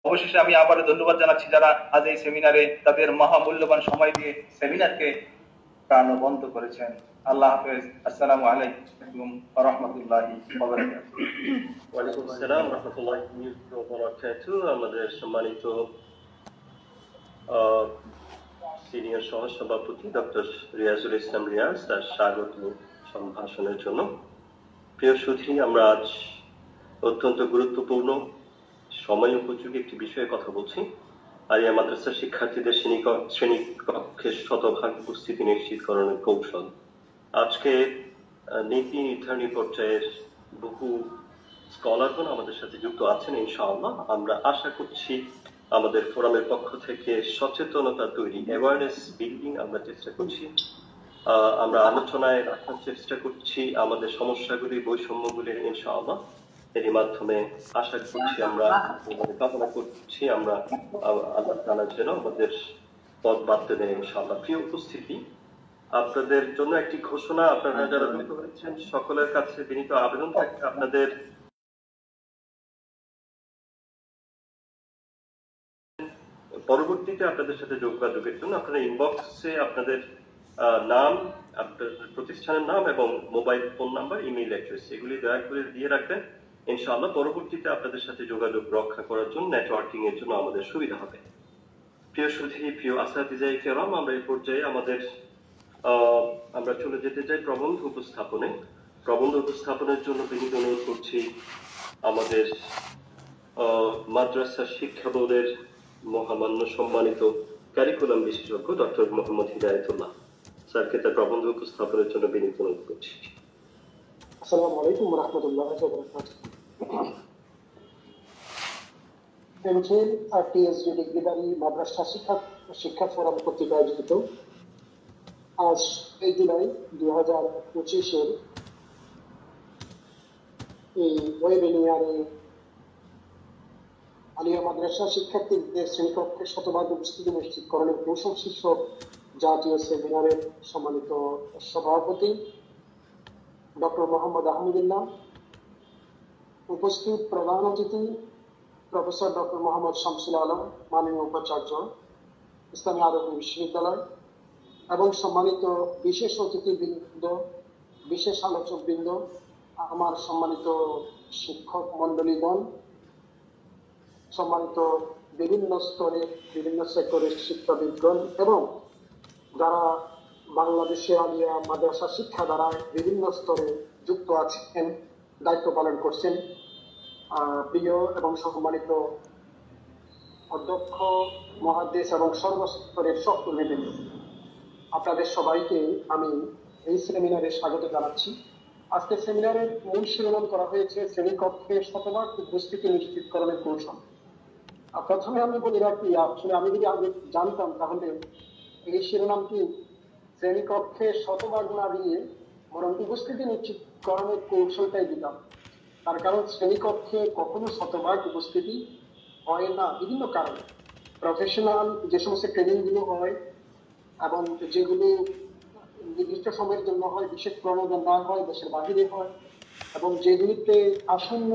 অবশেষে আমি আবার ধন্যবাদ জানাচ্ছি যারা আজ এই সেমিনারে তাদের মহামূল্যবান সময় দিয়ে সেমিনারকে প্রাণবন্ত করেছেন। আল্লাহ হাফেজ। আসসালামু আলাইকুম ওয়া রাহমাতুল্লাহি ওয়া বারাকাতুহু। ওয়ালাইকুম আসসালাম ওয়া রাহমাতুল্লাহি ওয়া বারাকাতুহু। আমাদের সম্মানিত সিনিয়র সহসভাপতি ডক্টর রিয়াজুল ইসলাম রিয়াজ তার স্বাগত সম্ভাষণের জন্য। প্রিয় সুধী, আমরা আজ অত্যন্ত গুরুত্বপূর্ণ সময় উপযোগী একটি বিষয়ে কথা বলছি। আলিয়া মাদ্রাসার শিক্ষার্থীদের শ্রেণীকক্ষে শতভাগ উপস্থিতি নিশ্চিতকরণের কৌশল। আজকে নীতি নির্ধারণী পর্যায়ের বহু স্কলারগণ আমাদের সাথে যুক্ত আছেন। ইনশাআল্লাহ আমরা আশা করছি আমাদের ফোরামের পক্ষ থেকে সচেতনতা তৈরি, অ্যাওয়ারনেস বিল্ডিং আমরা চেষ্টা করছি। আমরা আলোচনায় রাখার চেষ্টা করছি আমাদের সমস্যাগুলি, বৈষম্যগুলির। ইনশাআল্লাহ এর মাধ্যমে আশা করছি, আমরা কামনা করছি আমরা আল্লাহ তাআলা যেন আমাদের পথ বাঁধতে দেয় ইনশাআল্লাহ। প্রিয় উপস্থিতি, আপনাদের জন্য একটি ঘোষণা। আপনারা যারা যুক্ত হয়েছেন সকলের কাছে বিনীত আবেদন থাকে আপনাদের পরবর্তীতে আপনাদের সাথে যোগাযোগের জন্য আপনারা ইনবক্সে আপনাদের নাম, আপনাদের প্রতিষ্ঠানের নাম এবং mobile phone number, email address এগুলি দয়া করে দিয়ে রাখবেন। ইনশাআল্লাহ পরবর্তীতে আপনাদের সাথে যোগাযোগ রক্ষা করার জন্য, নেটওয়ার্কিং এর জন্য আমাদের সুবিধা হবে। প্রিয় সুধী, প্রিয় আসাতিজায়ে কেরাম, আমরা এই পর্যায়ে আমরা চলে যেতে চাই প্রবন্ধ উপস্থাপনে। প্রবন্ধ উপস্থাপনের জন্য বিনীত অনুরোধ করছি আমাদের মাদ্রাসা শিক্ষা বোর্ডের মহামান্য সম্মানিত কারিকুলাম বিশেষজ্ঞ ডক্টর মোহাম্মদ হিদায়াতুল্লাহ স্যারকে তার প্রবন্ধ উপস্থাপনের জন্য বিনীত অনুরোধ করছি। আসসালামু আলাইকুম ওয়া রাহমাতুল্লাহি ওয়া বারাকাতুহু। পিএইচডি ডিগ্রিধারী মাদ্রাসা শিক্ষা ফোরাম কর্তৃক আয়োজিত আজ 1 জুলাই 2025 এই ওয়েবিনারে আলিয়া মাদ্রাসা শিক্ষার্থীদের শ্রেণীকক্ষে শতভাগ উপস্থিতি নিশ্চিতকরণের কৌশল শীর্ষক জাতীয় সেমিনারের সম্মানিত সভাপতি ডক্টর মোহাম্মদ আহমদুল্লাহ, উপস্থিত প্রধান অতিথি প্রফেসর ডক্টর মোহাম্মদ শামসুল আলম, মাননীয় উপাচার্য ইসলামী আরবি বিশ্ববিদ্যালয়, এবং সম্মানিত বিশেষ অতিথিবৃন্দ, বিশেষ আলোচকবৃন্দ, আমার সম্মানিত শিক্ষক মন্ডলীগণ, সম্মানিত বিভিন্ন স্তরে বিভিন্ন সেক্টরের শিক্ষাবিদগণ এবং যারা বাংলাদেশে আলিয়া মাদ্রাসা শিক্ষা দ্বারা বিভিন্ন স্তরে যুক্ত আছেন, দায়িত্ব পালন করছেন, প্রিয় এবং সম্মানিত অধ্যক্ষ, মহাদ্দেশ এবং সর্বস্তরের সহকর্মীবৃন্দ, আপনাদের সবাইকে আমি এই সেমিনারে স্বাগত জানাচ্ছি। আজকে সেমিনারের মূল শিরোনাম করা হয়েছে শ্রেণীকক্ষে শতভাগ উপস্থিতি নিশ্চিতকরণের কৌশল। প্রথমে আমি বলি রাখি, আসলে আমি যদি আগে জানতাম তাহলে এই শিরোনামটি শ্রেণীকক্ষে শতভাগ না দিয়ে বরং উপস্থিতি নিশ্চিতকরণের কৌশলটাই দিতাম। তার কারণ শ্রেণীকক্ষে কখনো শতভাগ উপস্থিতি হয় না বিভিন্ন কারণে। প্রফেশনাল যে সমস্ত ট্রেনিং গুলো হয় এবং যেগুলো নির্দিষ্ট সময়ের জন্য হয়, বিশেষ প্রয়োজন না হয়, দেশের বাহিরে হয়, এবং যেগুলিতে আসন্ন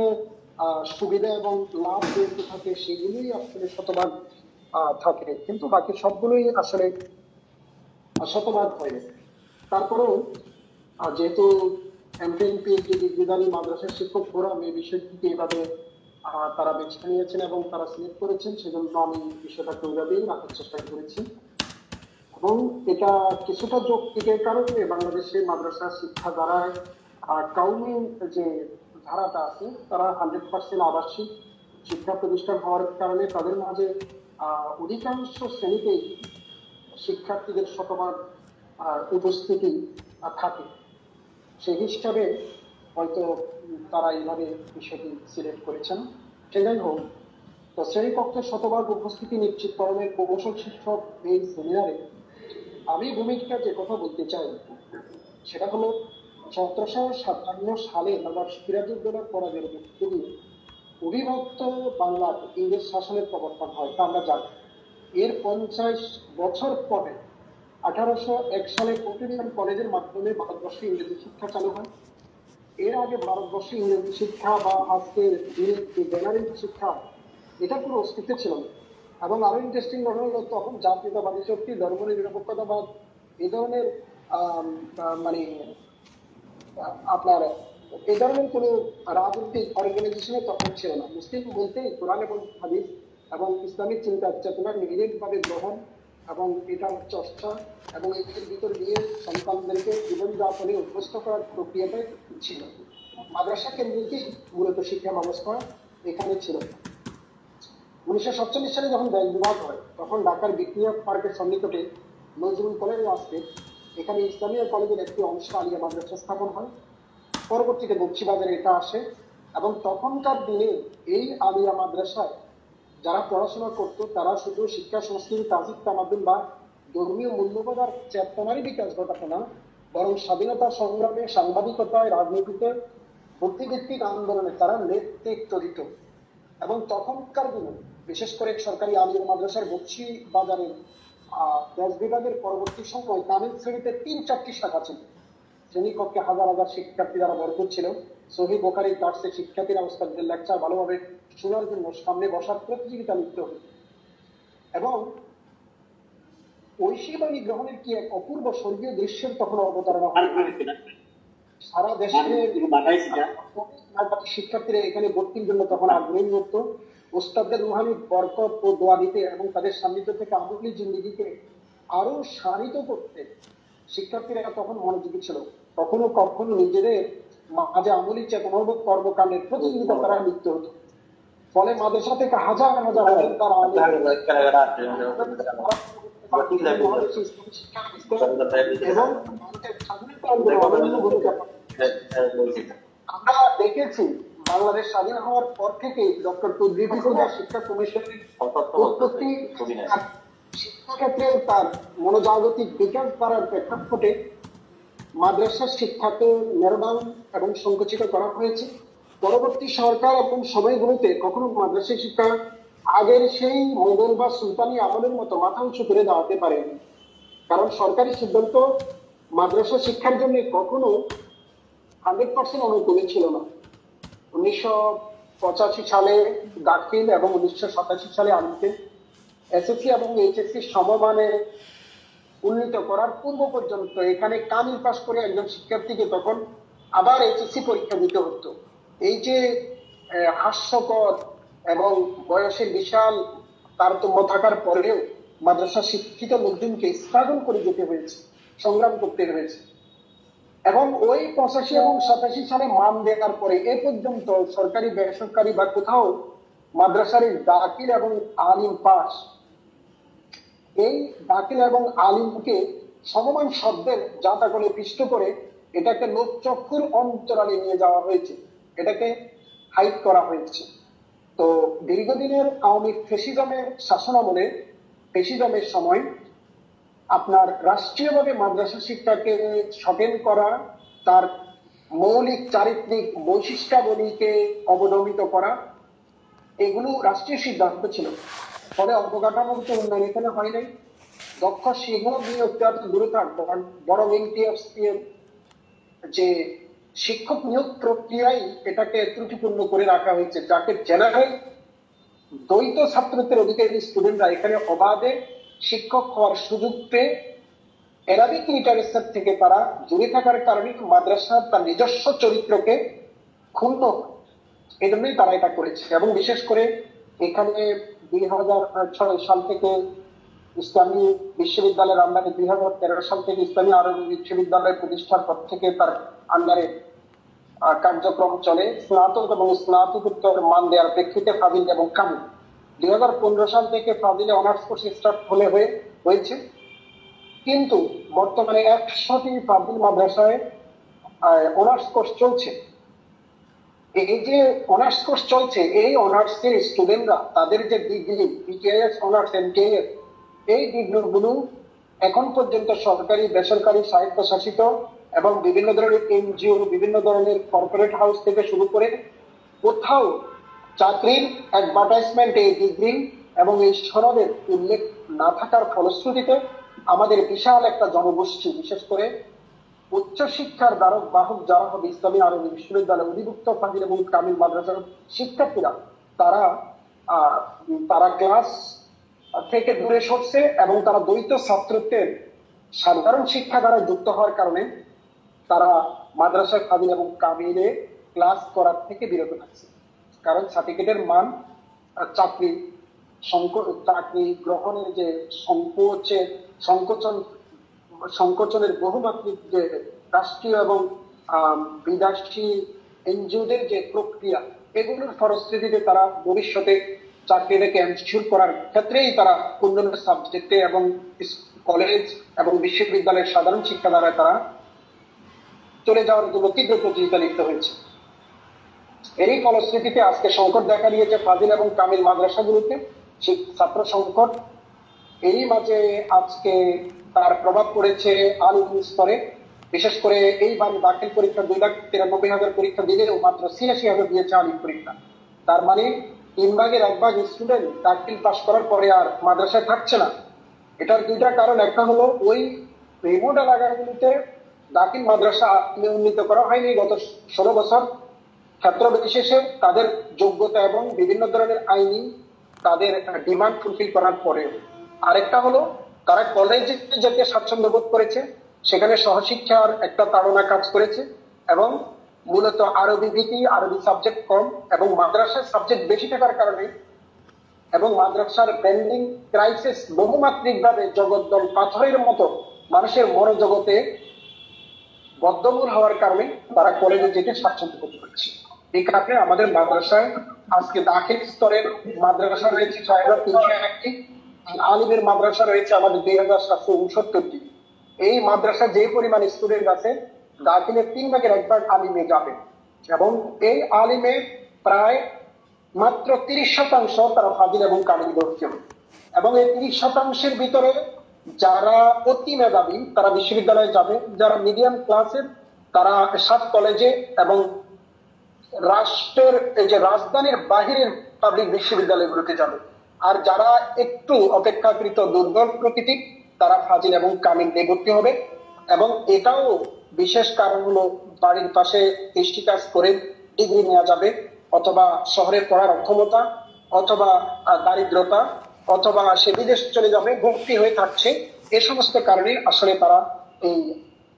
সুবিধা এবং লাভ জড়িত থাকে সেগুলোই আসলে শতভাগ থাকে, কিন্তু বাকি সবগুলোই আসলে শতভাগ হয়। তারপরেও যেহেতু এমফিল পিএইচডি ডিগ্রিধারী মাদ্রাসা শিক্ষক ফোরাম এই বিষয়টিকে এভাবে তারা বেছে নিয়েছেন এবং তারা সিলেক্ট করেছেন, সেজন্য আমি বিষয়টাকে ওইভাবেই রাখার চেষ্টা করেছি। এবং এটা কিছুটা যৌক্তিকের কারণে বাংলাদেশে মাদ্রাসা শিক্ষা দ্বারায় কাউমি যে ধারাটা আছে তারা 100% আবাসিক শিক্ষা প্রতিষ্ঠান হওয়ার কারণে তাদের মাঝে অধিকাংশ শ্রেণীতেই শিক্ষার্থীদের শতভাগ উপস্থিতি থাকে। সেই হিসাবে হয়তো তারা এইভাবে বিষয়টি সিলেক্ট করেছেন। সেটাই হোক, তো শ্রেণীকক্ষে শতভাগ উপস্থিতি নিশ্চিতকরণের কৌশল শীর্ষক এই সেমিনারে আমি ভূমিকা যে কথা বলতে চাই সেটা হলো 1757 সালে নবাব সিরাজউদ্দৌলার পরাজয়ের মধ্য দিয়ে অবিভক্ত বাংলার ইংরেজ শাসনের প্রবর্তন হয়, তা আমরা জানি। এর 50 বছর পরে 1801 সালে কটিনিয়ান কলেজের মাধ্যমে ভারতবর্ষে ইংরেজি শিক্ষা চালু হয়। এর আগে ভারতবর্ষে ইংরেজি শিক্ষা বা আজকের জেনারেল শিক্ষা এটা কোনো অস্তিত্ব ছিল না। এবং আরো ইন্টারেস্টিং ঘটনা হলো তখন জাতীয়তাবাদী শক্তি, ধর্ম নিরপেক্ষতাবাদ, এই ধরনের মানে আপনার এই ধরনের কোনো রাজনৈতিক অর্গানাইজেশনে তখন ছিল না। মুসলিম বলতে কোরআন এবং হাদিস এবং ইসলামিক চিন্তা চেতনার নিরেটভাবে গ্রহণ এবং এটার চর্চা এবং এর ভিতর দিয়ে সন্তানদেরকে জীবনযাপনে অভ্যস্ত করার প্রক্রিয়াটাই ছিল। মাদ্রাসা কেন্দ্রিকই মূলত শিক্ষা ব্যবস্থা এখানে ছিল। 1947 সালে যখন দেশ বিভাগ হয় তখন ঢাকার ভিক্টোরিয়া পার্কের সন্নিকটে নজরুল কলেজে আসতে এখানে ইসলামিয়া কলেজের একটি অংশ আলিয়া মাদ্রাসা স্থাপন হয়। পরবর্তীতে বক্সিবাজারে এটা আসে এবং তখনকার দিনে এই আলিয়া মাদ্রাসায় যারা পড়াশোনা করত তারা শুধু শিক্ষা সংস্কৃতি তাজিক তামাদ্দুন বা ধর্মীয় মূল্যবোধ আর চেতনারই বিকাশ ঘটাতো না, বরং স্বাধীনতা সংগ্রামে, সাংবাদিকতায়, রাজনীতিতে, বুদ্ধিভিত্তিক আন্দোলনে তারা নেতৃত্ব দিত। এবং তখনকার দিনে বিশেষ করে সরকারি আলিয়া মাদ্রাসার বক্সিবাজারের দেশ বিভাগের পরবর্তী সময় কামিল শ্রেণীতে 3-4টি শাখা ছিল। শ্রেণীকক্ষে হাজার হাজার শিক্ষার্থী দ্বারা ভরপুর ছিল। সহিহ বুখারী ক্লাসে শিক্ষার্থীরা ওস্তাদের লেকচার ভালোভাবে শোনার জন্য সামনে বসার প্রতিযোগিতা লিপ্ত হতো এবং ঐশী বাণী গ্রহণের কি এক অপূর্ব স্বর্গীয় দৃশ্যের তখন অবতারণা সারা দেশের শিক্ষার্থীরা এখানে ভর্তির জন্য তখন আগ্রহী হতো। ওস্তাদদের রুহানি বরকত ও দোয়া দিতে এবং তাদের সান্নিধ্য থেকে আমলি জিন্দিগিকে আরো শানিত করতে শিক্ষার্থীরা তখন মনোযোগী ছিল। কখনো কখনো নিজেদের মাঝে আমলি চেতনাবোধ কর্মকাণ্ডের প্রতিযোগিতা করা লিপ্ত হতো। ফলে মাদ্রাসা থেকে হাজার হাজার তারা এবং আমরা দেখেছি বাংলাদেশ স্বাধীন হওয়ার পর থেকে ডক্টর তদ্রিস শিক্ষা কমিশনের উৎপত্তি শিক্ষাক্ষেত্রে তার মনোজাগতিক বিকাশ করার প্রেক্ষাপটে মাদ্রাসা শিক্ষাকে মেরুদণ্ড এবং সংকুচিত করা হয়েছে। পরবর্তী সরকার এবং সময়গুলোতে কখনো মাদ্রাসা শিক্ষা আগের সেই মোগল বা সুলতানি আমলের মতো মাথা উঁচু করে দাঁড়াতে পারেনি, কারণ সরকারি সিদ্ধান্ত মাদ্রাসা শিক্ষার জন্য কখনো 100% অনুকূলে ছিল না। 1985 সালে দাখিল এবং 1987 সালে আনফিল এসএসসি এবং এইচএসসি সমমানে উন্নীত করার পূর্ব পর্যন্ত এখানে কামিল পাস করে একজন শিক্ষার্থীকে তখন আবার এইচএসসি পরীক্ষা দিতে হতো। এই যে হাস্যকর এবং বয়সের বিশাল তারতম্য থাকার পরেও মাদ্রাসা শিক্ষিত লোকজনকে স্ট্রাগল করে যেতে হয়েছে, সংগ্রাম করতে হয়েছে। এবং ওই 85 এবং 87 সালে মান দেওয়ার পরে এ পর্যন্ত সরকারি বেসরকারি বা কোথাও মাদ্রাসার দাখিল এবং আলিম পাস, এই দাখিল এবং আলিমকে সমমান শব্দের জাতাকলে পিষ্ট করে এটাকে লোকচক্ষুর অন্তরালে নিয়ে যাওয়া হয়েছে, এটাকে হাইড করা হয়েছে। তো দীর্ঘদিনের আওয়ামী ফ্যাসিজমের শাসনামলে, ফ্যাসিজমের সময় আপনার রাষ্ট্রীয়ভাবে মাদ্রাসা শিক্ষাকে সচেতন করা, তার মৌলিক চারিত্রিক বৈশিষ্ট্যাবলীকে অবদমিত করা, এগুলো রাষ্ট্রীয় সিদ্ধান্ত ছিল। ফলে অবকাঠামোগত উন্নয়ন এখানে হয় নাই। দক্ষ শিক্ষক নিয়োগ দূরে থাকবো, বড় যে শিক্ষক নিয়োগ প্রক্রিয়ায় এটাকে ত্রুটিপূর্ণ করে রাখা হয়েছে, যাকে জেনারেল দ্বৈত ছাত্রত্বের অধিকারী স্টুডেন্টরা এখানে অবাধে শিক্ষক হওয়ার সুযোগ পেয়ে অ্যারাবিক লিটারেচার থেকে তারা জুড়ে থাকার কারণে মাদ্রাসা তার নিজস্ব চরিত্রকে ক্ষুণ্ণ, এই জন্যই তারা এটা করেছে। এবং বিশেষ করে এখানে 2006 সাল থেকে ইসলামী বিশ্ববিদ্যালয়ের আন্ডারে, 2013 সাল থেকে ইসলামী আরবি বিশ্ববিদ্যালয় প্রতিষ্ঠার পর থেকে তার আন্ডারে কার্যক্রম চলে। স্নাতক এবং স্নাতকোত্তর মান দেওয়ার প্রেক্ষিতে ফাজিল এবং কামিল 2015 সাল থেকে ফাজিলে অনার্স কোর্স স্টার্ট হয়েছে, কিন্তু বর্তমানে 100টি ফাজিল মাদ্রাসায় অনার্স কোর্স চলছে। এই যে অনার্স কোর্স চলছে, এই অনার্স এর স্টুডেন্টরা তাদের যে ডিগ্রি বিকেএস অনার্স এমকেএস, এই ডিগ্রিগুলো এখন পর্যন্ত সরকারি বেসরকারি স্বায়ত্তশাসিত এবং বিভিন্ন ধরনের এনজিও, বিভিন্ন ধরনের কর্পোরেট হাউস থেকে শুরু করে কোথাও চাকরির অ্যাডভার্টাইজমেন্ট এই ডিগ্রি এবং এই সনদের উল্লেখ না থাকার ফলশ্রুতিতে আমাদের বিশাল একটা জনগোষ্ঠী, বিশেষ করে উচ্চশিক্ষার দ্বারক বাহক যারা হবে ইসলামী আরবি বিশ্ববিদ্যালয় অধিভুক্ত ফাজিল এবং কামিল মাদ্রাসার শিক্ষার্থীরা, তারা তারা ক্লাস থেকে দূরে সরছে এবং তারা দ্বৈত ছাত্রত্বের সাধারণ শিক্ষা দ্বারা যুক্ত হওয়ার কারণে তারা মাদ্রাসায় ফাজিল এবং কামিলে ক্লাস করার থেকে বিরত থাকছে। কারণ সার্টিফিকেটের মান চাকরি চাকরি গ্রহণের যে সংকোচনের বহুমাত্রিক যে রাষ্ট্রীয় এবং বিদেশি এনজিওদের যে প্রক্রিয়া, এগুলোর ফলশ্রুতিতে তারা ভবিষ্যতে চাকরিটাকে এনশিওর করার ক্ষেত্রেই তারা অন্যান্য সাবজেক্টে এবং কলেজ এবং বিশ্ববিদ্যালয়ের সাধারণ শিক্ষা দ্বারা তারা চলে যাওয়ার জন্য তীব্র প্রতিযোগিতা লিপ্ত হয়েছে। এরই ফলশ্রুতিতে আজকে সংকট দেখা দিয়েছে ফাজিল এবং কামিল মাদ্রাসাগুলোতে, ছাত্র সংকট। এরই মাঝে আজকে তার প্রভাব পড়েছে আলিম স্তরে। বিশেষ করে এইবার দাখিল পরীক্ষা 2,93,000 পরীক্ষা দিলেও মাত্র 86,000 দিয়েছে আলিম পরীক্ষা। তার মানে 3 ভাগের 1 ভাগ স্টুডেন্ট দাখিল পাস করার পরে আর মাদ্রাসায় থাকছে না। এটার দুইটা কারণ। একটা হলো ওই রিমোট এলাকাগুলিতে দাখিল মাদ্রাসা উন্নীত করা হয়নি গত 16 বছর, ক্ষেত্র বিশেষে তাদের যোগ্যতা এবং বিভিন্ন ধরনের আইনি তাদের ডিমান্ড ফুলফিল করার পরে। আরেকটা হলো তারা কলেজে যেতে স্বাচ্ছন্দ্য বোধ করেছে, সেখানে সহশিক্ষার একটা তাড়না কাজ করেছে এবং মূলত আরবি ভীতি, আরবি সাবজেক্ট কম এবং মাদ্রাসার সাবজেক্ট বেশি থাকার কারণে এবং মাদ্রাসার ব্র্যান্ডিং ক্রাইসিস বহুমাত্রিক ভাবে জগদ্দল পাথরের মতো মানুষের মনোজগতে বদ্ধমূল হওয়ার কারণে তারা কলেজে যেতে স্বাচ্ছন্দ্য বোধ করছে। এই কারণে আমাদের মাদ্রাসায় আজকে দাখিল স্তরের মাদ্রাসা রয়েছে 6,301টি, আলিমের মাদ্রাসা রয়েছে আমাদের 2,769টি। এই মাদ্রাসা যে পরিমাণ স্টুডেন্ট আছে, দাখিলের 3 ভাগের 1 ভাগ আলিমে যাবে এবং এই আলিমে প্রায় মাত্র 30% তারা ফাজিল এবং কামিল ভর্তি হবে। এবং এই 30%-এর ভিতরে যারা অতি মেধাবী তারা বিশ্ববিদ্যালয়ে যাবে, যারা মিডিয়াম ক্লাসের তারা 7 কলেজে এবং রাষ্ট্রের এই যে রাজধানীর বাহিরের পাবলিক বিশ্ববিদ্যালয়গুলোতে যাবে। আর যারা একটু অপেক্ষাকৃত দুর্বল প্রকৃতির তারা ফাজিল এবং কামিল দিয়ে ভর্তি হবে। এবং এটাও বিশেষ কারণ হলো বাড়ির পাশে কৃষিকাজ করে ডিগ্রি নেওয়া যাবে, অথবা শহরের পড়ার অক্ষমতা, অথবা দারিদ্রতা, অথবা সে বিদেশ চলে যাবে, ভর্তি হয়ে থাকছে। এ সমস্ত কারণে আসলে তারা এই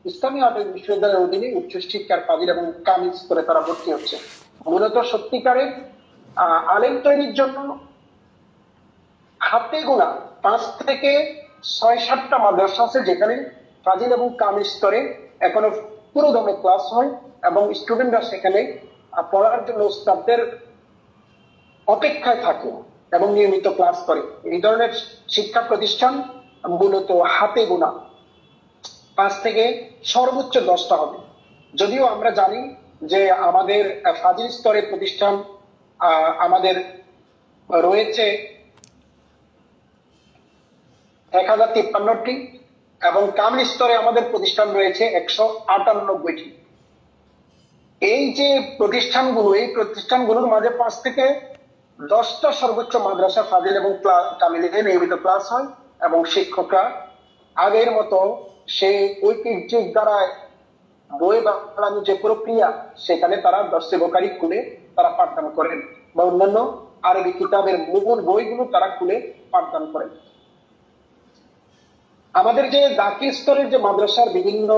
ইসলামী আরবি বিশ্ববিদ্যালয়ের অধীনে উচ্চশিক্ষার ফাজিল এবং কামিল করে তারা ভর্তি হচ্ছে। মূলত সত্যিকারের আলেম তৈরির জন্য হাতে গোনা 5 থেকে 6-7টা মাদ্রাসা আছে যেখানে ফাজিল এবং কামিল স্তরে এখনো পুরো দমে ক্লাস হয় এবং স্টুডেন্টরা সেখানে পড়ার জন্য উস্তাদদের অপেক্ষায় থাকে এবং নিয়মিত ক্লাস করে। এই ধরনের শিক্ষা প্রতিষ্ঠান মূলত হাতে গোনা 5 থেকে সর্বোচ্চ 10টা হবে। যদিও আমরা জানি যে আমাদের ফাজিল স্তরের প্রতিষ্ঠান আমাদের রয়েছে 1053টি এবং কামিল স্তরে আমাদের প্রতিষ্ঠান রয়েছে 198টি। এই যে প্রতিষ্ঠানগুলো, এই প্রতিষ্ঠানগুলোর মাঝে 5 থেকে 10টা সর্বোচ্চ মাদ্রাসা ফাজিল এবং কামিলে নিয়মিত ক্লাস হয় এবং শিক্ষকরা আগের মতো সেই ঐতিহ্যিক দ্বারা বই বানানো যে প্রক্রিয়া সেখানে তারা দর্শে বোকারি খুলে তারা পাঠদান করেন বা অন্যান্য আরবি কিতাবের মূল বইগুলো তারা খুলে পাঠদান করেন। আমাদের যে দাখিল স্তরের যে মাদ্রাসার বিভিন্ন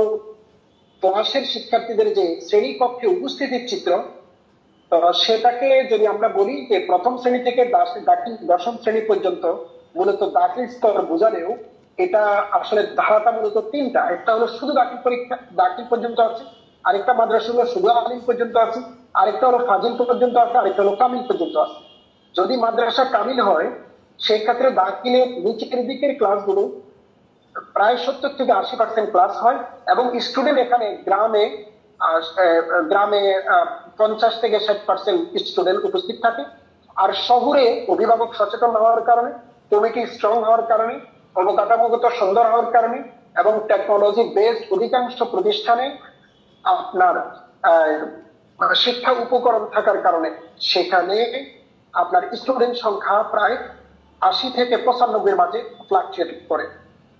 ক্লাসের শিক্ষার্থীদের যে শ্রেণী কক্ষে উপস্থিতির চিত্র, সেটাকে যদি আমরা বলি যে প্রথম শ্রেণী থেকে 10ম শ্রেণী পর্যন্ত মূলত দাখিল স্তর বোঝালেও এটা আসলে ধারাটা মূলত 3টা। একটা হলো শুধু দাখিল পর্যন্ত আছে, আরেকটা মাদ্রাসা হলো শুধু আলিম পর্যন্ত আছে, আরেকটা হলো ফাজিল পর্যন্ত আছে, আরেকটা হলো কামিল পর্যন্ত আছে। যদি মাদ্রাসা কামিল হয় সেক্ষেত্রে দাখিলের নিচের দিকের ক্লাসগুলো প্রায় 70 থেকে 80% ক্লাস হয় এবং স্টুডেন্ট এখানে গ্রামে 50 থেকে 60% স্টুডেন্ট উপস্থিত থাকে। আর শহরে অভিভাবক সচেতন হওয়ার কারণে, কমিটি স্ট্রং হওয়ার কারণে, অবকাঠামোগত সুন্দর হওয়ার কারণে এবং টেকনোলজি বেসড অধিকাংশ প্রতিষ্ঠানে আপনার শিক্ষা উপকরণ থাকার কারণে সেখানে আপনার স্টুডেন্ট সংখ্যা প্রায় 80 থেকে 95-এর মাঝে ফ্লাকচুয়েট করে।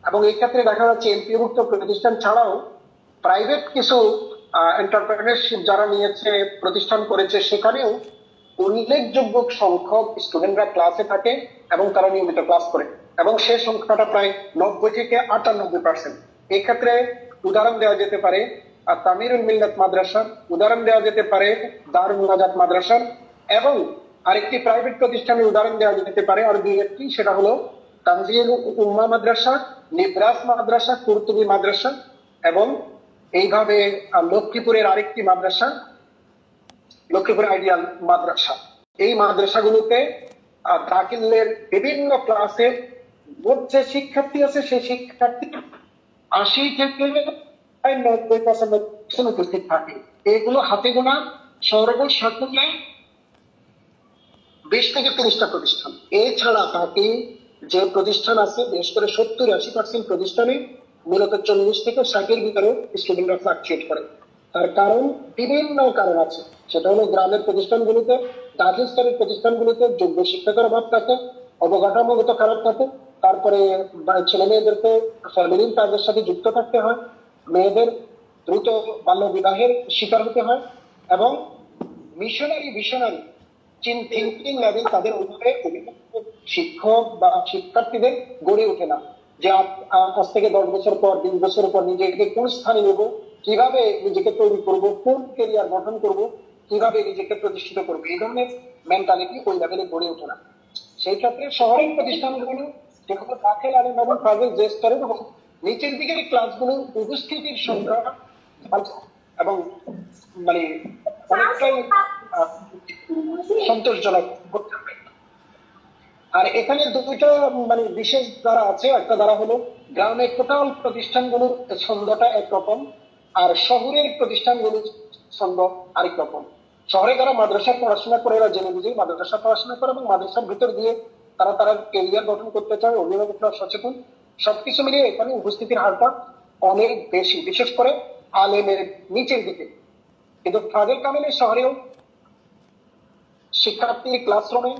এবং এই ক্ষেত্রে দেখা যাচ্ছে এমপিওভুক্ত প্রতিষ্ঠান ছাড়াও প্রাইভেট কিছু এন্টারপ্রেনারশিপ যারা নিয়েছে, প্রতিষ্ঠান করেছে, সেখানেও উল্লেখযোগ্য সংখ্যক স্টুডেন্টরা ক্লাসে থাকে এবং তারা নিয়মিত ক্লাস করে, এবং সেই সংখ্যাটা প্রায় 90 থেকে 98%। এক্ষেত্রে উদাহরণ দেওয়া যেতে পারে তামিরুল মিল্লাত মাদ্রাসার, উদাহরণ দেওয়া যেতে পারে দারুল নাজাত মাদ্রাসার, এবং আরেকটি প্রাইভেট প্রতিষ্ঠানের উদাহরণ দেওয়া যেতে পারে আর দুই একটি, সেটা হলো তানজিল উম্মাহ মাদ্রাসা, নিব্রাস মাদ্রাসা, কুরতুবী মাদ্রাসা, এবং এইভাবে লক্ষ্মীপুরের আরেকটি মাদ্রাসা, লক্ষ্মীপুর আইডিয়াল মাদ্রাসা। এই মাদ্রাসাগুলোতে দাখিলের বিভিন্ন ক্লাসে যে শিক্ষার্থী আছে সেই শিক্ষার্থী 80 থেকে 90% উপস্থিত থাকে। এগুলো হাতে গোনা সর্বসাকুল্যে 20 থেকে 30টা প্রতিষ্ঠান। এছাড়া বাকি যে প্রতিষ্ঠান আছে, বিশেষ করে 70-80% প্রতিষ্ঠানে মূলত 40 থেকে 60-এর ভিতরে স্টুডেন্টরা ফ্লাকচুয়েট করে। তার কারণ বিভিন্ন কারণ আছে, সেটা হলো গ্রামের প্রতিষ্ঠানগুলোতে, দাখিল স্তরের প্রতিষ্ঠানগুলোতে যোগ্য শিক্ষকের অভাব থাকে, অবকাঠামোগত খারাপ থাকে, তারপরে ছেলে মেয়েদেরকে ফ্যামিলির কাজের সাথে যুক্ত থাকতে হয়, মেয়েদের দ্রুত বাল্য বিবাহের শিকার হতে হয়, এবং মিশনারি থিঙ্কিং লেভেল তাদের উপরে শিক্ষক বা শিক্ষার্থীদের গড়ে ওঠে না, যে আজ থেকে 10 বছর পর 20 বছর পর নিজেকে কোন স্থানে নেব, কিভাবে নিজেকে তৈরি করব, কোন ক্যারিয়ার গঠন করব, কিভাবে নিজেকে প্রতিষ্ঠিত করবো, এই ধরনের মেন্টালিটি ওই লেভেলে গড়ে ওঠে না। সেই ক্ষেত্রে শহরের প্রতিষ্ঠানগুলো যেগুলো দাখিল আলিম এবং ফাজিল যে স্তরে এবং নিচের দিকের ক্লাসগুলো উপস্থিতির সংখ্যা এবং মানে অনেকটাই সন্তোষজনক করতে হবে। আর এখানে দুইটা মানে বিশেষ ধারা আছে। একটা ধারা হলো গ্রামের টোটাল প্রতিষ্ঠানগুলোর ছন্দটা একরকম, আর শহরের প্রতিষ্ঠানগুলোর ছন্দ আরেক রকম। শহরে যারা মাদ্রাসায় পড়াশোনা করে এরা জেনে বুঝে মাদ্রাসা পড়াশোনা করে এবং মাদ্রাসার ভিতর দিয়ে তারা ক্যারিয়ার গঠন করতে চায়, অভিভাবকরা সচেতন, সবকিছু মিলিয়ে এখানে উপস্থিতির হারটা অনেক বেশি, বিশেষ করে আলেমের নিচের দিকে। কিন্তু ফাজিল কামিলের শহরেও শিক্ষার্থীর ক্লাসরুমে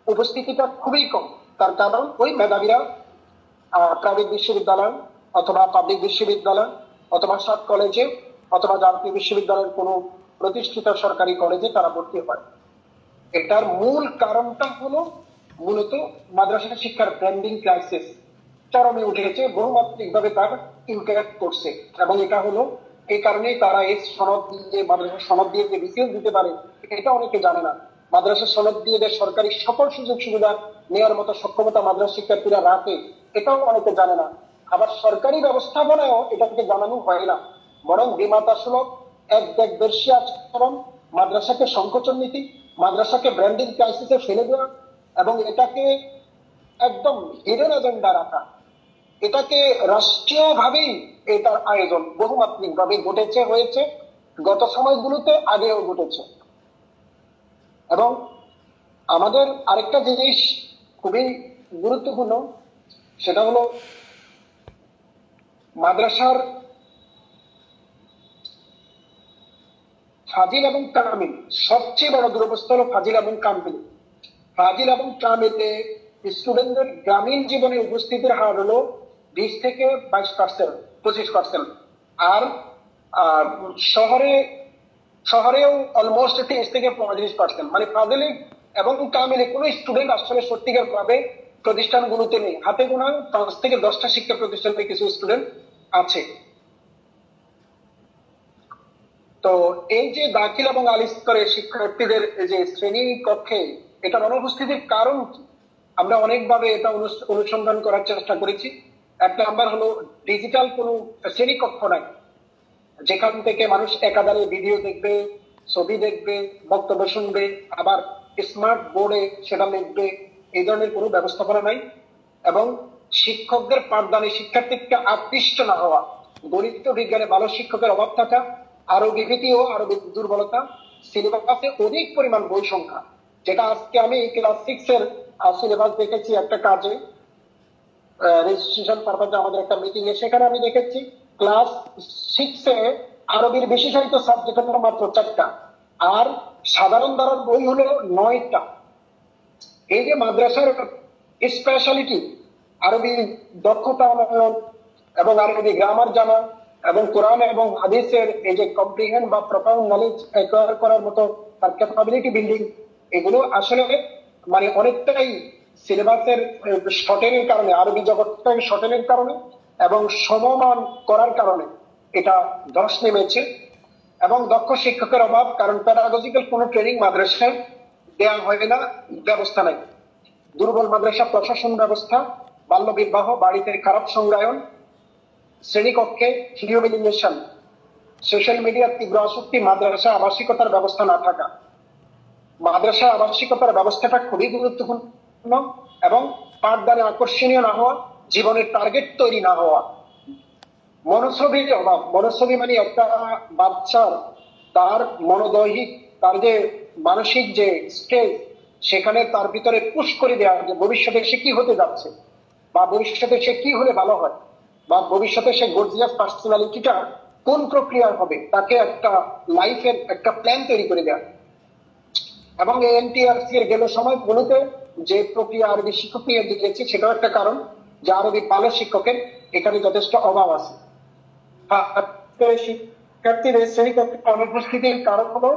উপস্থিতিটা খুবই কম। তার কারণ ওই মেধাবীরা প্রাইভেট বিশ্ববিদ্যালয় অথবা পাবলিক বিশ্ববিদ্যালয় অথবা সব কলেজে অথবা জাতীয় বিশ্ববিদ্যালয়ের কোনো প্রতিষ্ঠিত সরকারি কলেজে তারা ভর্তি হয়। এটার মূল কারণটা হলো মূলত মাদ্রাসা শিক্ষার ব্র্যান্ডিং ক্রাইসিস চরমে উঠেছে, বহুমাত্রিক ভাবে তার ইম্প্যাক্ট করছে, এবং এটা হলো এই কারণেই তারা এই সনদ দিয়ে মাদ্রাসা সনদ দিয়ে যে বিসিএস দিতে পারে এটা অনেকে জানে না। মাদ্রাসা সনদ দিয়ে সরকারি সকল সুযোগ সুবিধা নেওয়ার মতো সক্ষমতা মাদ্রাসা শিক্ষার্থীরা রাখে, এটাও অনেকে জানে না। আবার সরকারি ব্যবস্থাপনায়ও এটাকে জানানো হয় না, বরং বিমাতাসুলভ এক দেশীয় আচরণ, মাদ্রাসাকে সংকোচন নীতি, মাদ্রাসাকে ব্র্যান্ডিং ক্রাইসিসে ফেলে দেওয়া এবং এটাকে একদম হিডেন এজেন্ডা রাখা, এটাকে রাষ্ট্রীয় ভাবেই এটার আয়োজন বহুমাত্রিক ভাবে ঘটেছে, হয়েছে গত সময়গুলোতে, আগেও ঘটেছে। এবং আমাদের আরেকটা জিনিস খুবই গুরুত্বপূর্ণ, সেটা হলো মাদ্রাসার ফাজিল এবং কামিল। সবচেয়ে বড় দুরবস্থা হলো ফাজিল এবং কামিল। ফাজিল এবং কামিলে স্টুডেন্টদের গ্রামীণ জীবনে উপস্থিতির হার হলো 20 থেকে 22%, 25%। আর শহরেও অলমোস্ট 30 থেকে 35%। মানে ফাজিলে এবং কামিলে কোনো স্টুডেন্ট আসলে সত্যিকার ভাবে প্রতিষ্ঠানগুলোতে নেই, হাতে গোনা 5 থেকে 10টা শিক্ষা প্রতিষ্ঠানে কিছু স্টুডেন্ট আছে। তো এই যে দাখিল এবং আলী স্তরের শিক্ষার্থীদের যে শ্রেণী কক্ষে এটার অনুপস্থিতির কারণ কি, আমরা অনেকভাবে এটা অনুসন্ধান করার চেষ্টা করেছি। এক নাম্বার হলো ডিজিটাল কোনো শ্রেণী কক্ষ নাই, যেখান থেকে মানুষ একাধারে ভিডিও দেখবে, ছবি দেখবে, বক্তব্য শুনবে, আবার স্মার্ট বোর্ডে সেটা লিখবে, এই ধরনের কোনো ব্যবস্থাপনা নাই। এবং শিক্ষকদের পাঠদানে শিক্ষার্থীকে আকৃষ্ট না হওয়া, গণিত বিজ্ঞানে ভালো শিক্ষকের অভাব থাকা, আরবি ভীতিও আরবি দুর্বলতা, সিলেবাসে অধিক পরিমাণ বই সংখ্যা, যেটা আজকে আমি ক্লাস 6 এর সিলেবাস দেখেছি একটা কাজে, রেজিস্ট্রেশন পারপাসে আমাদের একটা মিটিং এ, সেখানে আমি দেখেছি ক্লাস 6 এ আরবির বিশেষায়িত সাবজেক্ট হলো মাত্র 4টা, আর সাধারণ ধারার বই হলো 9টা। এই যে মাদ্রাসার স্পেশালিটি আরবি দক্ষতা উন্নয়ন এবং আরবি গ্রামার জানা এবং কোরআন এবং হাদিসের এই যে কম্প্রিহেন্ড বা প্রপাউন্ড নলেজ অ্যাকোয়ার করার মতো তার ক্যাপাবিলিটি বিল্ডিং, এগুলো আসলে মানে অনেকটাই সিলেবাসের শর্টেনের কারণে, আরবি জগৎটাই শর্টেনের কারণে এবং সমমান করার কারণে এটা ধস নেমেছে। এবং দক্ষ শিক্ষকের অভাব, কারণ প্যাডাগজিক্যাল কোনো ট্রেনিং মাদ্রাসায় দেওয়া হয় না, ব্যবস্থা নাই। দুর্বল মাদ্রাসা প্রশাসন ব্যবস্থা, বাল্য বিবাহ, বাড়িতে খারাপ সংজ্ঞায়ন, শ্রেণীকক্ষে হিউমিলিয়েশন, সোশ্যাল মিডিয়ার তীব্র আসক্তি, মাদ্রাসা আবাসিকতার ব্যবস্থা না থাকা। মাদ্রাসা আবাসিকতার ব্যবস্থাটা খুবই গুরুত্বপূর্ণ, এবং পাঠদানে আকর্ষণীয় না হওয়া, জীবনের টার্গেট তৈরি না হওয়া। মনোছবির অভাব, মনোছবি মানে একটা বাচ্চার তার মনোদৈহিক, তার যে মানসিক যে স্টেজ, সেখানে তার ভিতরে পুশ করে দেওয়া যে ভবিষ্যতে সে কি হতে যাচ্ছে, বা ভবিষ্যতে সে কি হলে ভালো হয়, বা ভবিষ্যতে সে গর্জিয়াস পার্সোনালিটিটা কোন প্রক্রিয়ার হবে, তাকে একটা লাইফের একটা প্ল্যান তৈরি করে দেওয়া। এবং এই এনটিআরসি এর গেল সময় গুলোতে যে প্রক্রিয়া আরবি শিক্ষক নিয়ে দিয়েছে, সেটাও একটা কারণ যে আরবি ভালো শিক্ষকের এখানে যথেষ্ট অভাব আছে। শিক্ষার্থীদের শ্রেণীকক্ষে অনুপস্থিতির কারণ হলো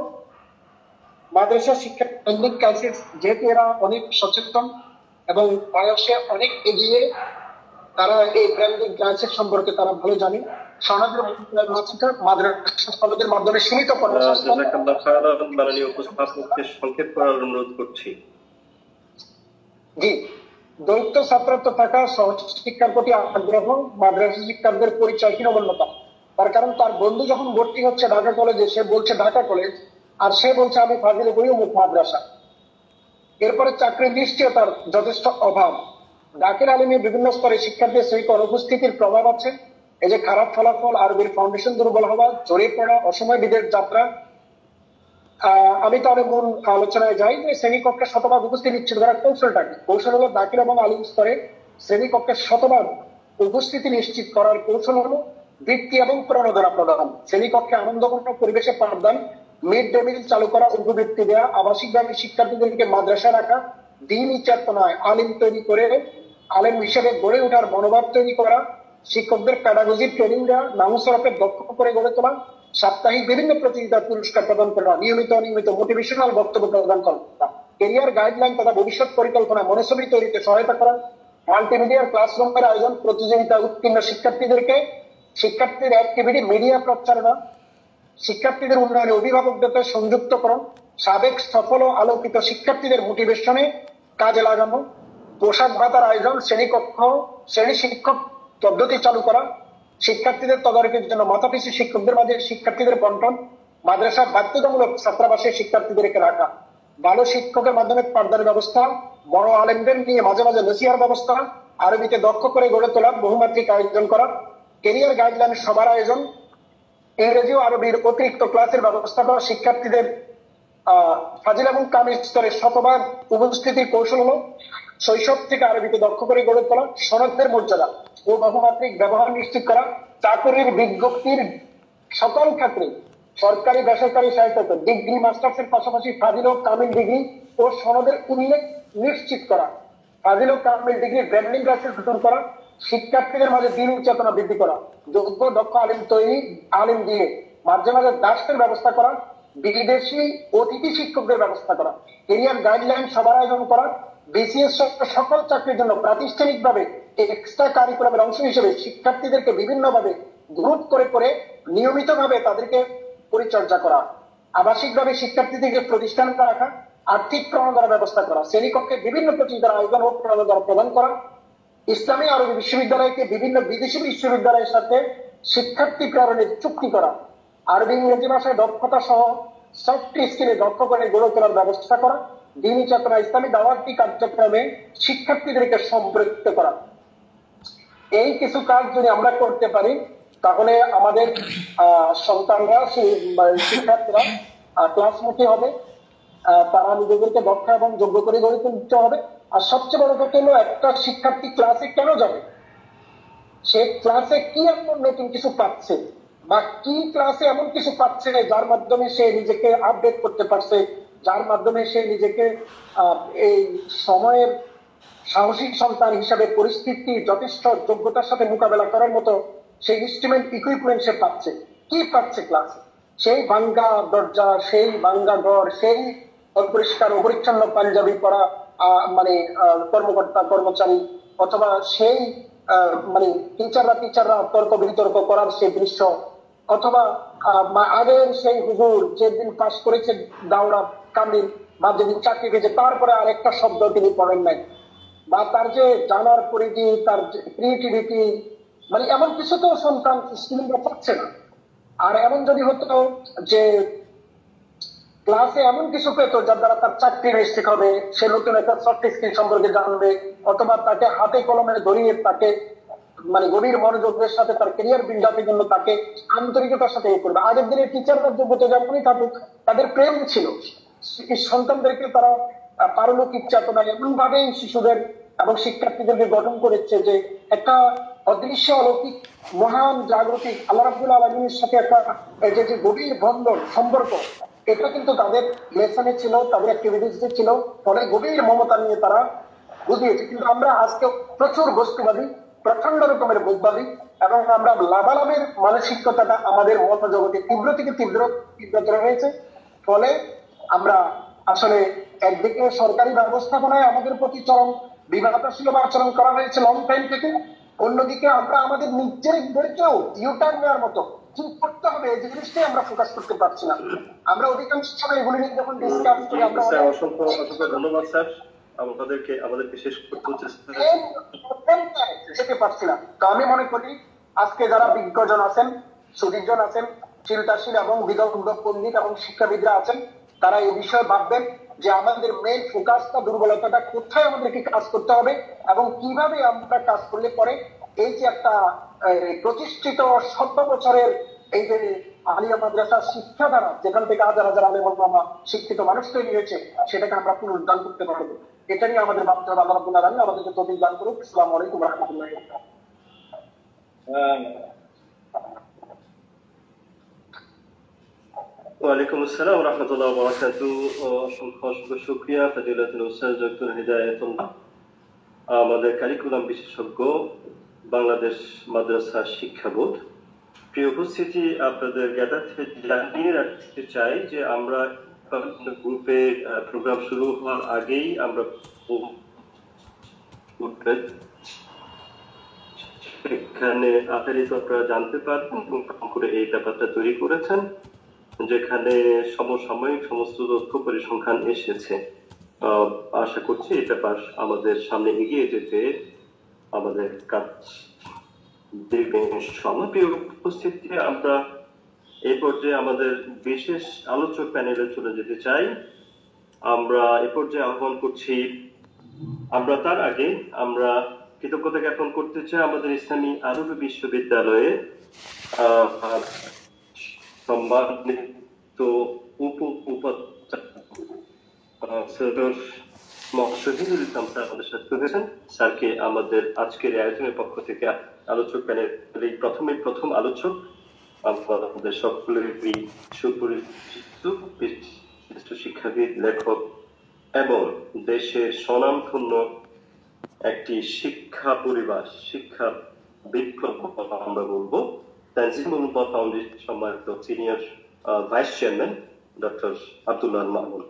মাদ্রাসা শিক্ষা ট্রেনিং ক্রাইসিস। যেহেতু এরা অনেক সচেতন এবং বয়সে অনেক এগিয়ে, তারা এই ব্র্যান্ডিং ক্রাইসিস সম্পর্কে তারা ভালো জানে। সনদের মাদ্রাসা সনদের মাধ্যমে সীমিত কর্মসংস্থান। মাননীয় উপস্থাপককে সংক্ষেপ করার অনুরোধ করছি। জি, দৈত্য ছাত্রত্ব থাকা, সহজ শিক্ষার প্রতি আগ্রহ, মাদ্রাসা শিক্ষার্থীদের পরিচয়হীন অবন্যতা। তার কারণ তার বন্ধু যখন ভর্তি হচ্ছে ঢাকা কলেজে, সে বলছে ঢাকা কলেজ, আর সে বলছে আমি ফাজিলে করি অমুক মাদ্রাসা। এরপরে চাকরির নিশ্চয়তার যথেষ্ট অভাব। ঢাকার আলিমে বিভিন্ন স্তরে শিক্ষার্থীর শ্রেণী অনুপস্থিতির প্রভাব আছে। এই যে খারাপ ফলাফল, আরবির ফাউন্ডেশন দুর্বল হওয়া, জড়িয়ে পড়া, অসময় বিদেশ যাত্রা। আমি তো অনেক মূল আলোচনায় যাই যে শ্রেণীকক্ষে শতভাগ উপস্থিতি নিশ্চিত করার কৌশলটা কি। কৌশল হলো দাখিল এবং আলিম স্তরে শ্রেণীকক্ষে শতভাগ উপস্থিতি নিশ্চিত করার কৌশল হলো বৃত্তি এবং প্রণোদনা প্রদান, শ্রেণীকক্ষে আনন্দপূর্ণ পরিবেশে পাঠদান, মিড ডে মিল চালু করা, উপবৃত্তি দেওয়া, আবাসিকভাবে শিক্ষার্থীদেরকে মাদ্রাসায় রাখা, দিনই চেতনায় আলিম তৈরি করে আলেম হিসেবে গড়ে ওঠার মনোভাব তৈরি করা, শিক্ষকদের প্যাডাগজি ট্রেনিং দেওয়া, নামুসরফে দক্ষ করে গড়ে তোলা, সাপ্তাহিক বিভিন্ন প্রতিযোগিতার পুরস্কার প্রদান করা, নিয়মিত অনিয়মিত মোটিভেশনাল বক্তব্য প্রদান করা, কেরিয়ার গাইডলাইন তথা ভবিষ্যৎ পরিকল্পনা মনোছবি তৈরিতে সহায়তা করা, মাল্টিমিডিয়ার ক্লাসরুমের আয়োজন, প্রতিযোগিতা উত্তীর্ণ শিক্ষার্থীদেরকে শিক্ষার্থীদের অ্যাক্টিভিটি মিডিয়া প্রচারণা, শিক্ষার্থীদের উন্নয়নে অভিভাবকদের সংযুক্তকরণ, সাবেক সফল ও আলোকিত শিক্ষার্থীদের মোটিভেশনে কাজে লাগানো, পোশাক ভাতার আয়োজন, শ্রেণীকক্ষ শ্রেণী শিক্ষক পদ্ধতি চালু করা, শিক্ষার্থীদের তদারকির জন্য মাথাপিছু শিক্ষকদের মাঝে শিক্ষার্থীদের বন্টন, মাদ্রাসার বাধ্যতামূলক ছাত্রাবাসে শিক্ষার্থীদেরকে রাখা, ভালো শিক্ষকের মাধ্যমে পাঠদানের ব্যবস্থা, বড় আলেমদের নিয়ে মাঝে মাঝে নসিহার ব্যবস্থা, আরবিতে দক্ষ করে গড়ে তোলা, বহুমাত্রিক আয়োজন করা, কেরিয়ার গাইডলাইন সবার আয়োজন, ইংরেজি ও আরবির অতিরিক্ত ক্লাসের ব্যবস্থা করা, শিক্ষার্থীদের ফাজিল এবং কামিল স্তরে শতভাগ উপস্থিতির কৌশল হলো শৈশব থেকে আরবিতে দক্ষ করে গড়ে তোলা, সনদের মর্যাদা ও বহুমাত্রিক ব্যবহার নিশ্চিত করা, চাকরির বিজ্ঞপ্তির সকল ক্ষেত্রে সরকারি বেসরকারি সহায়তা, ডিগ্রি মাস্টার্সের পাশাপাশি ফাজিল ও কামিল ডিগ্রি ও সনদের উল্লেখ নিশ্চিত করা, ফাজিল ও কামিল ডিগ্রি ব্র্যান্ডিং ক্লাসের দূর করা, শিক্ষার্থীদের মাঝে দিন চেতনা বৃদ্ধি করা, যোগ্য দক্ষ আলিম তৈরি আলিম দিয়ে মাঝে মাঝে দাসের ব্যবস্থা করা, বিদেশি অতিথি শিক্ষকদের ব্যবস্থা করা, কেরিয়ার গাইডলাইন সবার আয়োজন করা, বিসিএস সকল চাকরির জন্য প্রাতিষ্ঠানিকভাবে এক্সট্রা কারিকুলামের অংশ হিসেবে শিক্ষার্থীদেরকে বিভিন্নভাবে গ্রুপ করে করে নিয়মিতভাবে তাদেরকে পরিচর্যা করা, আবাসিকভাবে শিক্ষার্থীদেরকে প্রতিষ্ঠানে রাখা, আর্থিক প্রণোদনার ব্যবস্থা করা, শ্রেণীকক্ষে বিভিন্ন প্রতিযোগিতার আয়োজন ও প্রণোদনা প্রদান করা, ইসলামী আরবি বিশ্ববিদ্যালয়কে বিভিন্ন বিদেশি বিশ্ববিদ্যালয়ের সাথে শিক্ষার্থী প্রেরণের চুক্তি করা, আরবি ইংরেজি ভাষায় দক্ষতা সহ সফট স্কিলে দক্ষ করে গড়ে তোলার ব্যবস্থা করা, দিনী চেতনা ইসলামী দাওয়াতি কার্যক্রমে শিক্ষার্থীদেরকে সম্পৃক্ত করা। এই কিছু কাজ যদি আমরা করতে পারি, তাহলে আমাদের সন্তানরা শিক্ষার্থীরা ক্লাসমুখী হবে, তারা নিজেদেরকে দক্ষ এবং যোগ্য করে গড়ে তুলতে হবে। আর সবচেয়ে বড় কথা হলো, একটা শিক্ষার্থী ক্লাসে কেন যাবে, সে ক্লাসে কি এমন নতুন কিছু পাচ্ছে, বা কি ক্লাসে এমন কিছু পাচ্ছে যার মাধ্যমে সে নিজেকে আপডেট করতে পারছে, যার মাধ্যমে সে নিজেকে এই সময়ের সাহসী সন্তান হিসাবে পরিস্থিতি যথেষ্ট যোগ্যতার সাথে মোকাবেলা করার মতো সেই ইনস্ট্রুমেন্ট ইকুইপমেন্ট সে পাচ্ছে, কি পাচ্ছে ক্লাসে, সেই ভাঙ্গা দরজা, সেই ভাঙ্গা ঘর, সেই অপরিষ্কার অপরিচ্ছন্ন পাঞ্জাবি পরা মানে কর্মকর্তা কর্মচারী, অথবা সেই মানে টিচাররা তর্ক বিতর্ক করার সেই দৃশ্য, অথবা আগের সেই হুজুর যেদিন পাশ করেছে দাওরা কামিল বা যেদিন চাকরি পেয়েছে তারপরে আরেকটা শব্দ তিনি পড়েন নাই, বা তার যে জানার পরিধি, তার ক্রিয়েটিভিটি, মানে এমন কিছু তো সন্তান স্টুডেন্টরা পাচ্ছে না। আর এমন যদি হতো যে ক্লাসে এমন কিছু পেতো যার দ্বারা তার চাকরি নিশ্চিত হবে, সে নতুন একটা সফট স্কিল সম্পর্কে জানবে, অথবা তাকে হাতে কলমে ধরিয়ে তাকে মানে গভীর মনোযোগের সাথে তার ক্যারিয়ার বিল্ড আপের জন্য তাকে আন্তরিকতার সাথে করবে। আগের দিনের টিচাররা যোগ্যতা যেমনই থাকুক, তাদের প্রেম ছিল, সন্তানদেরকে তারা পারলৌকিক চেতনা এমন ভাবেই শিশুদের এবং শিক্ষার্থীদেরকে গঠন করেছে যে একটা অদৃশ্য অলৌকিক মহান জাগতিক আল্লাহ রাব্বুল আলামিনের সাথে একটা যে গভীর বন্ধন সম্পর্ক, এটা কিন্তু তাদের লেসনে ছিল, তাদের অ্যাক্টিভিটিসে ছিল, ফলে গভীর মমতা নিয়ে তারা বুঝিয়েছে। কিন্তু আমরা আজকে প্রচুর বস্তুবাদী, প্রচন্ড রকমের বোধবাদী, এবং আমরা লাভালাভের মানসিকতাটা আমাদের মনোজগতে তীব্র থেকে তীব্রতর হয়েছে। ফলে আমরা আসলে একদিকে সরকারি ব্যবস্থাপনায় আমাদের প্রতি চরম বিভাগশীল আচরণ করা হয়েছে লং টাইম থেকে, অন্যদিকে আমরা আমাদের নিজেদেরকেও ইউটার্ন নেওয়ার মতো কি করতে হবে এই জিনিসটাই আমরা ফোকাস করতে পারছি না। আমরা অধিকাংশ সময় এগুলি নিয়ে যখন ডিসকাস করি আমরা অসংখ্য ধন্যবাদ স্যার, আমাদেরকে শেষ করতে যেতে পারছি না। তো আমি মনে করি আজকে যারা বিজ্ঞজন আছেন, সুদীর্ঘজন আছেন, চিন্তাশীল এবং বিদগ্ধ পণ্ডিত এবং শিক্ষাবিদরা আছেন, তারা এই বিষয়ে ভাববেন যে আমাদের মেইন ফোকাসটা, দুর্বলতাটা কোথায় আমাদেরকে কাজ করতে হবে এবং কিভাবে আমরা কাজ করলে পরে এই যে একটা প্রতিষ্ঠিত 70 বছরের এই যে আলিয়া মাদ্রাসার শিক্ষাধারা, যেখান থেকে হাজার হাজার আলেম ওলামা শিক্ষিত মানুষ তৈরি হয়েছে, সেটাকে আমরা পুনরুদ্ধার করতে পারবো। এটা নিয়ে আমাদের ভাবতে হবে। আল্লাহ রাব্বুল আলামিন আমাদেরকে তৌফিক দান করুন। আসসালামু আলাইকুম ওয়া রাহমাতুল্লাহি ওয়া বারাকাতুহু। ওয়ালাইকুম আসসালাম ওয়া রাহমাতুল্লাহি ওয়া বারাকাতুহু। অসংখ্য শুকরিয়া ফাদিলাতুল উস্তাদ ডক্টর হিদায়াতুল্লাহ, আমাদের কারিকুলাম বিশেষজ্ঞ, বাংলাদেশ মাদ্রাসা শিক্ষা বোর্ড। প্রিয় উপস্থিতি, আপনাদের জ্ঞাতার্থে জানিয়ে রাখতে চাই যে আমরা গ্রুপে প্রোগ্রাম শুরু হওয়ার আগেই আমরা এখানে আধারিত আপনারা জানতে পারবেন এবং করে এই ব্যাপারটা তৈরি করেছেন, যেখানে সমসাময়িক সমস্ত তথ্য পরিসংখ্যান এসেছে। আশা করছি এই ব্যাপার আমাদের সামনে এগিয়ে যেতে আমাদের কাজ দেখবেন। প্রিয় উপস্থিতি, আমরা এই পর্যায়ে আমাদের বিশেষ আলোচক প্যানেলে চলে যেতে চাই। আমরা এ পর্যায়ে আহ্বান করছি, আমরা তার আগে আমরা কৃতজ্ঞতা জ্ঞাপন করতে চাই আমাদের ইসলামী আরবি বিশ্ববিদ্যালয়ে সম্মানিত শহীদুল ইসলাম স্যার আমাদের সাথে রয়েছেন। স্যারকে আমাদের আজকের আয়োজনের পক্ষ থেকে আলোচক প্যানেলের প্রথম আলোচক, আমাদের সকলেরই সুপরিচিত শিক্ষাবিদ, লেখক এবং দেশের স্বনামধন্য একটি শিক্ষা পরিবার, শিক্ষা বিপ্লব আমরা বলবো, তানজিমুল উম্মাহ ফাউন্ডেশন সম্মানিত senior vice chairman doctor Abdullah Mamun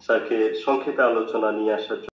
স্যারকে সংক্ষেপে আলোচনা নিয়ে আসার